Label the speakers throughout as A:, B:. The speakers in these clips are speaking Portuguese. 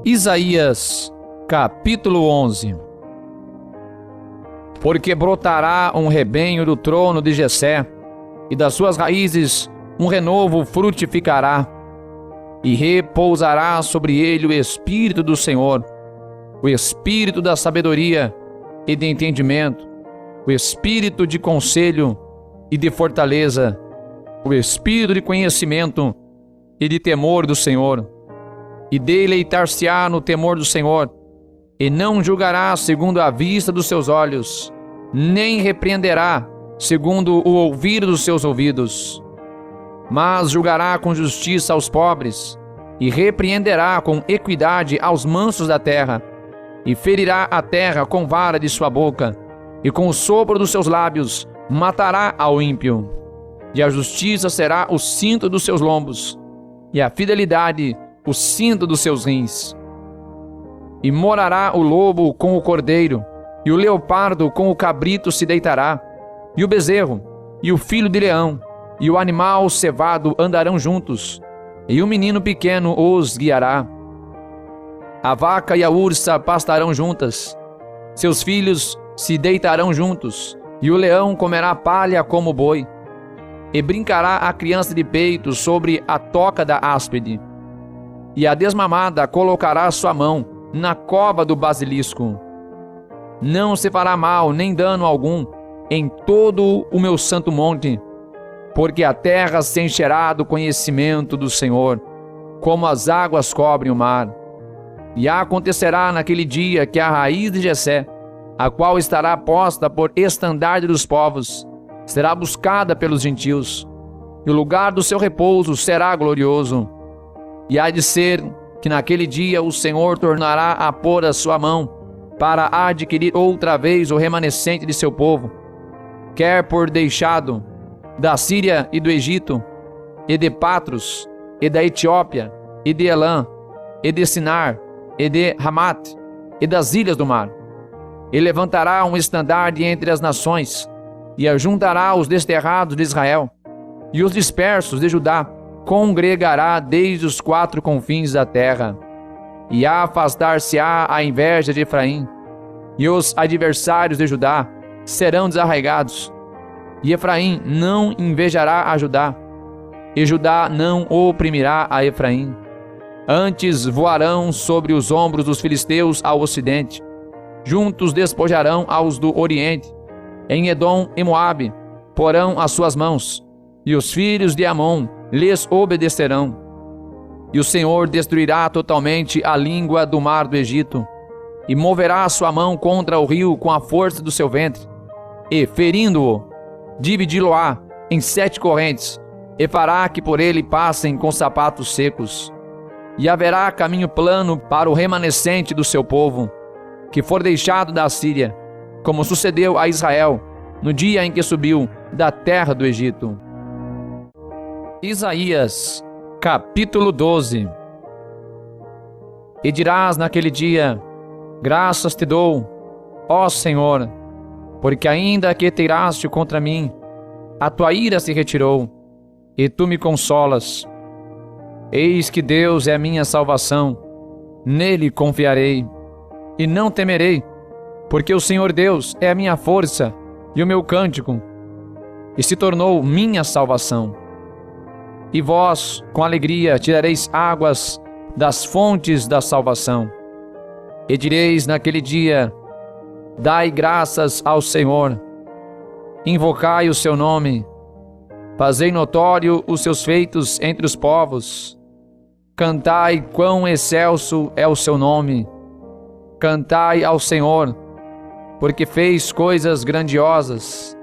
A: Isaías, capítulo 11. Porque brotará um rebenho do trono de Jessé, e das suas raízes um renovo frutificará, e repousará sobre ele o Espírito do Senhor, o Espírito da sabedoria e de entendimento, o Espírito de conselho e de fortaleza, o Espírito de conhecimento e de temor do Senhor. E deleitar-se-á no temor do Senhor, e não julgará segundo a vista dos seus olhos, nem repreenderá segundo o ouvir dos seus ouvidos. Mas julgará com justiça aos pobres, e repreenderá com equidade aos mansos da terra, e ferirá a terra com vara de sua boca, e com o sopro dos seus lábios matará ao ímpio. E a justiça será o cinto dos seus lombos, e a fidelidade o cinto dos seus rins. E morará o lobo com o cordeiro, e o leopardo com o cabrito se deitará, e o bezerro, e o filho de leão, e o animal cevado andarão juntos, e o menino pequeno os guiará. A vaca e a ursa pastarão juntas, seus filhos se deitarão juntos, e o leão comerá palha como boi, e brincará a criança de peito sobre a toca da áspide. E a desmamada colocará sua mão na cova do basilisco. Não se fará mal nem dano algum em todo o meu santo monte, porque a terra se encherá do conhecimento do Senhor, como as águas cobrem o mar. E acontecerá naquele dia que a raiz de Jessé, a qual estará posta por estandarte dos povos, será buscada pelos gentios, e o lugar do seu repouso será glorioso. E há de ser que naquele dia o Senhor tornará a pôr a sua mão para adquirir outra vez o remanescente de seu povo, quer por deixado da Síria e do Egito, e de Patros, e da Etiópia, e de Elã, e de Sinar, e de Ramat, e das ilhas do mar. E levantará um estandarte entre as nações, e ajuntará os desterrados de Israel, e os dispersos de Judá congregará desde os quatro confins da terra, e afastar-se-á a inveja de Efraim, e os adversários de Judá serão desarraigados, e Efraim não invejará a Judá, e Judá não oprimirá a Efraim. Antes voarão sobre os ombros dos filisteus ao ocidente, juntos despojarão aos do oriente, em Edom e Moabe porão as suas mãos, e os filhos de Amon lhes obedecerão. E o Senhor destruirá totalmente a língua do mar do Egito, e moverá a sua mão contra o rio com a força do seu ventre, e, ferindo-o, dividi-lo-á em 7 correntes, e fará que por ele passem com sapatos secos. E haverá caminho plano para o remanescente do seu povo, que for deixado da Síria, como sucedeu a Israel no dia em que subiu da terra do Egito. Isaías, capítulo 12. E dirás naquele dia: graças te dou, ó Senhor, porque ainda que te iraste contra mim, a tua ira se retirou, e tu me consolas. Eis que Deus é a minha salvação, nele confiarei, e não temerei, porque o Senhor Deus é a minha força e o meu cântico, e se tornou minha salvação. E vós, com alegria, tirareis águas das fontes da salvação. E direis naquele dia: dai graças ao Senhor, invocai o seu nome, fazei notório os seus feitos entre os povos, cantai quão excelso é o seu nome, cantai ao Senhor, porque fez coisas grandiosas.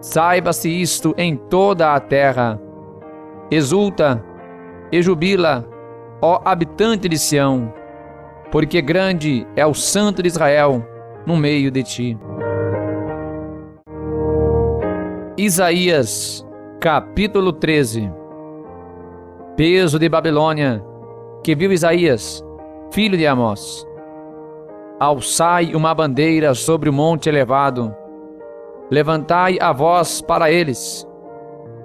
A: Saiba-se isto em toda a terra. Exulta e jubila, ó habitante de Sião, porque grande é o Santo de Israel no meio de ti. Isaías, capítulo 13. Peso de Babilônia, que viu Isaías, filho de Amós. Alçai uma bandeira sobre o monte elevado, levantai a voz para eles,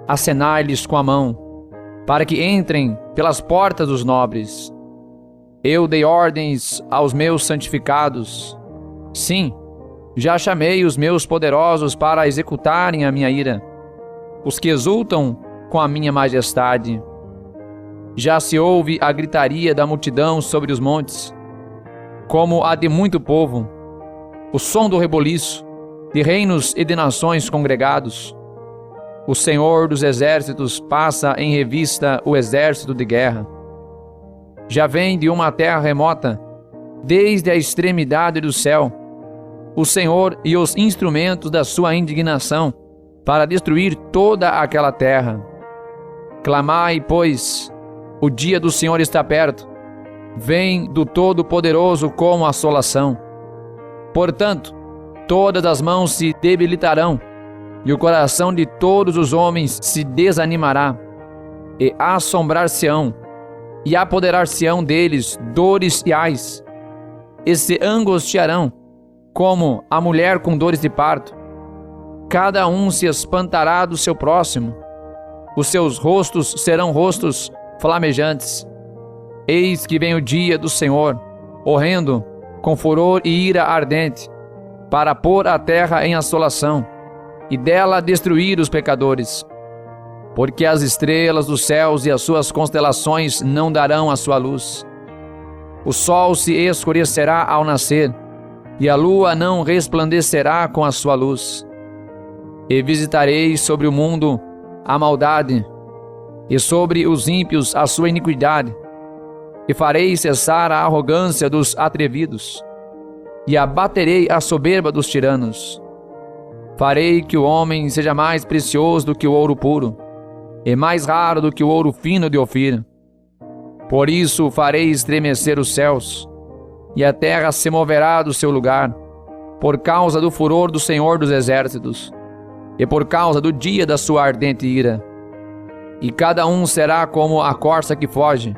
A: acenai-lhes com a mão, para que entrem pelas portas dos nobres. Eu dei ordens aos meus santificados. Sim, já chamei os meus poderosos para executarem a minha ira, os que exultam com a minha majestade. Já se ouve a gritaria da multidão sobre os montes, como a de muito povo, o som do reboliço, de reinos e de nações congregados. O Senhor dos exércitos passa em revista o exército de guerra. Já vem de uma terra remota, desde a extremidade do céu, o Senhor e os instrumentos da sua indignação, para destruir toda aquela terra. Clamai, pois, o dia do Senhor está perto, vem do Todo-Poderoso como assolação. Portanto, todas as mãos se debilitarão, e o coração de todos os homens se desanimará, e assombrar-se-ão, e apoderar-se-ão deles dores e ais, e se angustiarão, como a mulher com dores de parto. Cada um se espantará do seu próximo, os seus rostos serão rostos flamejantes. Eis que vem o dia do Senhor, horrendo, com furor e ira ardente, para pôr a terra em assolação, e dela destruir os pecadores. Porque as estrelas dos céus e as suas constelações não darão a sua luz. O sol se escurecerá ao nascer, e a lua não resplandecerá com a sua luz. E visitarei sobre o mundo a maldade, e sobre os ímpios a sua iniquidade, e farei cessar a arrogância dos atrevidos, e abaterei a soberba dos tiranos. Farei que o homem seja mais precioso do que o ouro puro, e mais raro do que o ouro fino de Ofir. Por isso farei estremecer os céus, e a terra se moverá do seu lugar, por causa do furor do Senhor dos exércitos, e por causa do dia da sua ardente ira. E cada um será como a corça que foge,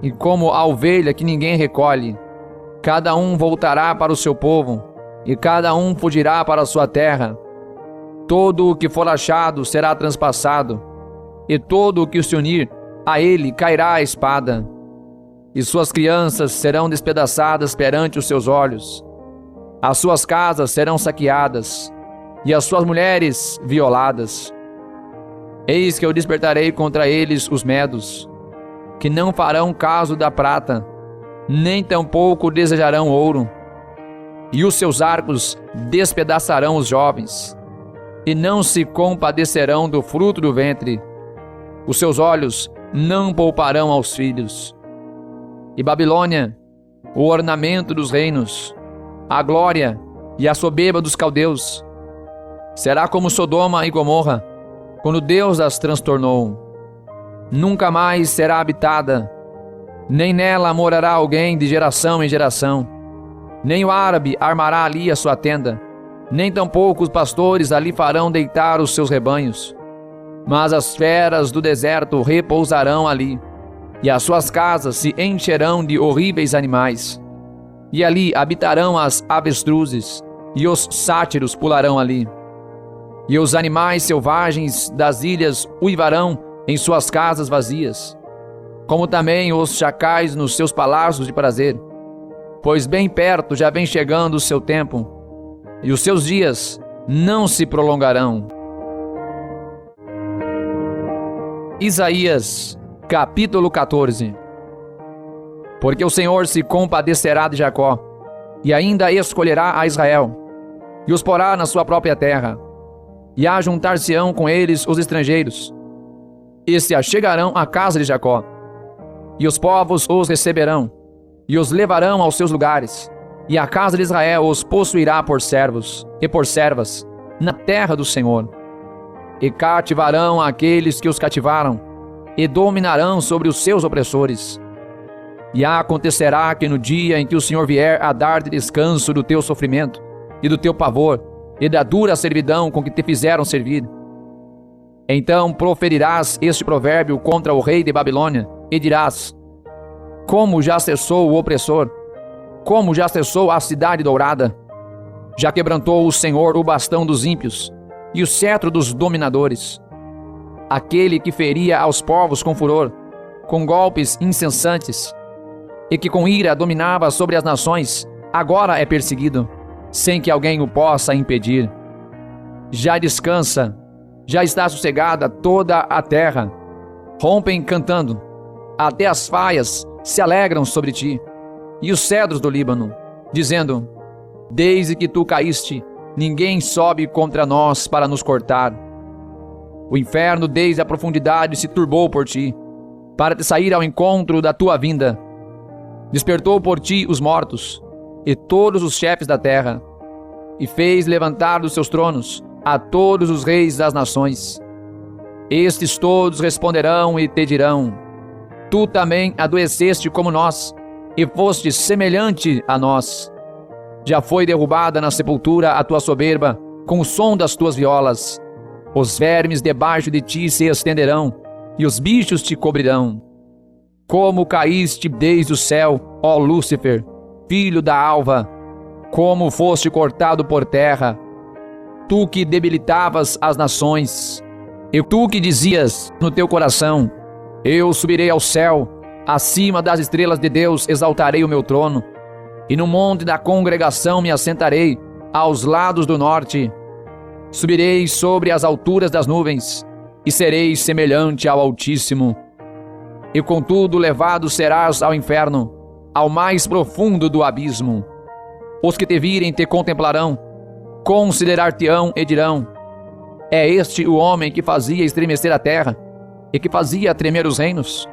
A: e como a ovelha que ninguém recolhe. Cada um voltará para o seu povo, e cada um fugirá para a sua terra. Todo o que for achado será transpassado, e todo o que se unir a ele cairá a espada. E suas crianças serão despedaçadas perante os seus olhos. As suas casas serão saqueadas, e as suas mulheres violadas. Eis que eu despertarei contra eles os medos, que não farão caso da prata, nem tampouco desejarão ouro. E os seus arcos despedaçarão os jovens, e não se compadecerão do fruto do ventre. Os seus olhos não pouparão aos filhos. E Babilônia, o ornamento dos reinos, a glória e a soberba dos caldeus, será como Sodoma e Gomorra, quando Deus as transtornou. Nunca mais será habitada, nem nela morará alguém de geração em geração. Nem o árabe armará ali a sua tenda, nem tampouco os pastores ali farão deitar os seus rebanhos. Mas as feras do deserto repousarão ali, e as suas casas se encherão de horríveis animais. E ali habitarão as avestruzes, e os sátiros pularão ali. E os animais selvagens das ilhas uivarão em suas casas vazias, como também os chacais nos seus palácios de prazer. Pois bem perto já vem chegando o seu tempo, e os seus dias não se prolongarão. Isaías, capítulo 14. Porque o Senhor se compadecerá de Jacó, e ainda escolherá a Israel, e os porá na sua própria terra, e ajuntar-se-ão com eles os estrangeiros, e se achegarão à casa de Jacó, e os povos os receberão, e os levarão aos seus lugares, e a casa de Israel os possuirá por servos e por servas, na terra do Senhor. E cativarão aqueles que os cativaram, e dominarão sobre os seus opressores. E acontecerá que no dia em que o Senhor vier a dar-te descanso do teu sofrimento, e do teu pavor, e da dura servidão com que te fizeram servir, então proferirás este provérbio contra o rei de Babilônia, e dirás: como já cessou o opressor, como já cessou a cidade dourada. Já quebrantou o Senhor o bastão dos ímpios, e o cetro dos dominadores. Aquele que feria aos povos com furor, com golpes incessantes, e que com ira dominava sobre as nações, agora é perseguido, sem que alguém o possa impedir. Já descansa, já está sossegada toda a terra. Rompem cantando, até as faias se alegram sobre ti, e os cedros do Líbano, dizendo: desde que tu caíste, ninguém sobe contra nós para nos cortar. O inferno desde a profundidade se turbou por ti, para te sair ao encontro da tua vinda. Despertou por ti os mortos, e todos os chefes da terra, e fez levantar dos seus tronos a todos os reis das nações. Estes todos responderão e te dirão: tu também adoeceste como nós, e foste semelhante a nós. Já foi derrubada na sepultura a tua soberba, com o som das tuas violas. Os vermes debaixo de ti se estenderão, e os bichos te cobrirão. Como caíste desde o céu, ó Lúcifer, filho da alva, como foste cortado por terra, tu que debilitavas as nações, e tu que dizias no teu coração: eu subirei ao céu, acima das estrelas de Deus exaltarei o meu trono, e no monte da congregação me assentarei, aos lados do norte. Subirei sobre as alturas das nuvens, e serei semelhante ao Altíssimo. E contudo levado serás ao inferno, ao mais profundo do abismo. Os que te virem te contemplarão, considerar-te-ão e dirão: é este o homem que fazia estremecer a terra, e que fazia tremer os reinos,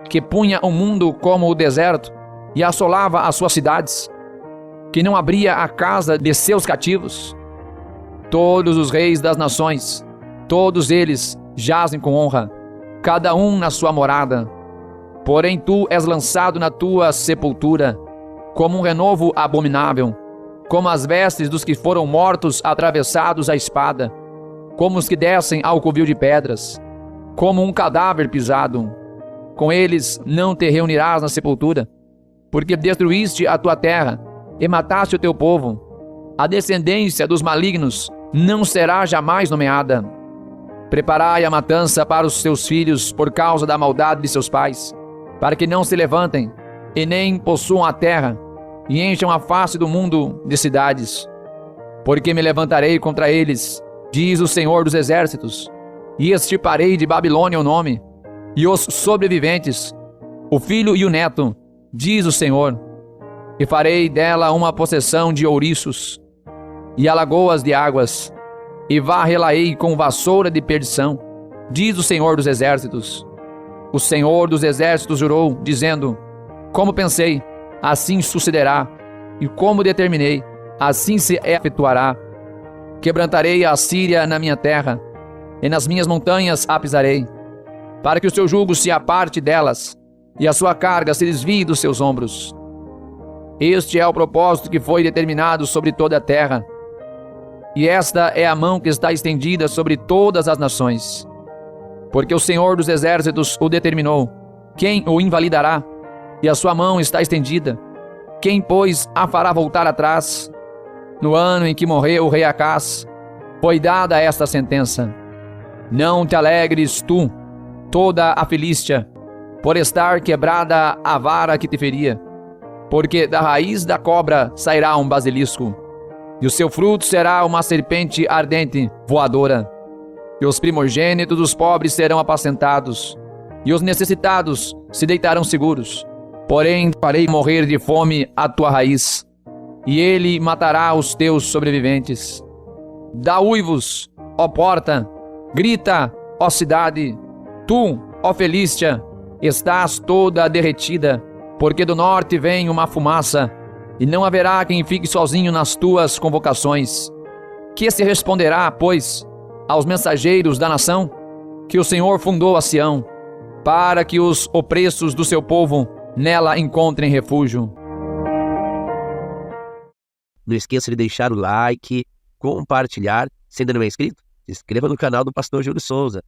A: que punha o mundo como o deserto, e assolava as suas cidades, que não abria a casa de seus cativos. Todos os reis das nações, todos eles jazem com honra, cada um na sua morada. Porém tu és lançado na tua sepultura, como um renovo abominável, como as vestes dos que foram mortos atravessados à espada, como os que descem ao covil de pedras, como um cadáver pisado. Com eles não te reunirás na sepultura, porque destruíste a tua terra e mataste o teu povo. A descendência dos malignos não será jamais nomeada. Preparai a matança para os seus filhos por causa da maldade de seus pais, para que não se levantem e nem possuam a terra, e encham a face do mundo de cidades. Porque me levantarei contra eles, diz o Senhor dos Exércitos, e extirparei de Babilônia o nome, e os sobreviventes, o filho e o neto, diz o Senhor, e farei dela uma possessão de ouriços, e alagoas de águas, e varrê-la-ei com vassoura de perdição, diz o Senhor dos Exércitos. O Senhor dos Exércitos jurou, dizendo: como pensei, assim sucederá, e como determinei, assim se efetuará. Quebrantarei a Síria na minha terra, e nas minhas montanhas a pisarei, para que o seu jugo se aparte delas, e a sua carga se desvie dos seus ombros. Este é o propósito que foi determinado sobre toda a terra, e esta é a mão que está estendida sobre todas as nações. Porque o Senhor dos Exércitos o determinou, quem o invalidará? E a sua mão está estendida, quem, pois, a fará voltar atrás? No ano em que morreu o rei Acás, foi dada esta sentença: não te alegres tu, toda a Filístia, por estar quebrada a vara que te feria, porque da raiz da cobra sairá um basilisco, e o seu fruto será uma serpente ardente, voadora. E os primogênitos dos pobres serão apacentados, e os necessitados se deitarão seguros. Porém farei morrer de fome a tua raiz, e ele matará os teus sobreviventes. Dá uivos, ó porta, grita, ó cidade. Tu, ó Filístia, estás toda derretida, porque do norte vem uma fumaça, e não haverá quem fique sozinho nas tuas convocações. Que se responderá, pois, aos mensageiros da nação? Que o Senhor fundou a Sião, para que os opressos do seu povo nela encontrem refúgio.
B: Não esqueça de deixar o like, compartilhar. Se ainda não é inscrito, se inscreva no canal do Pastor Júlio Souza.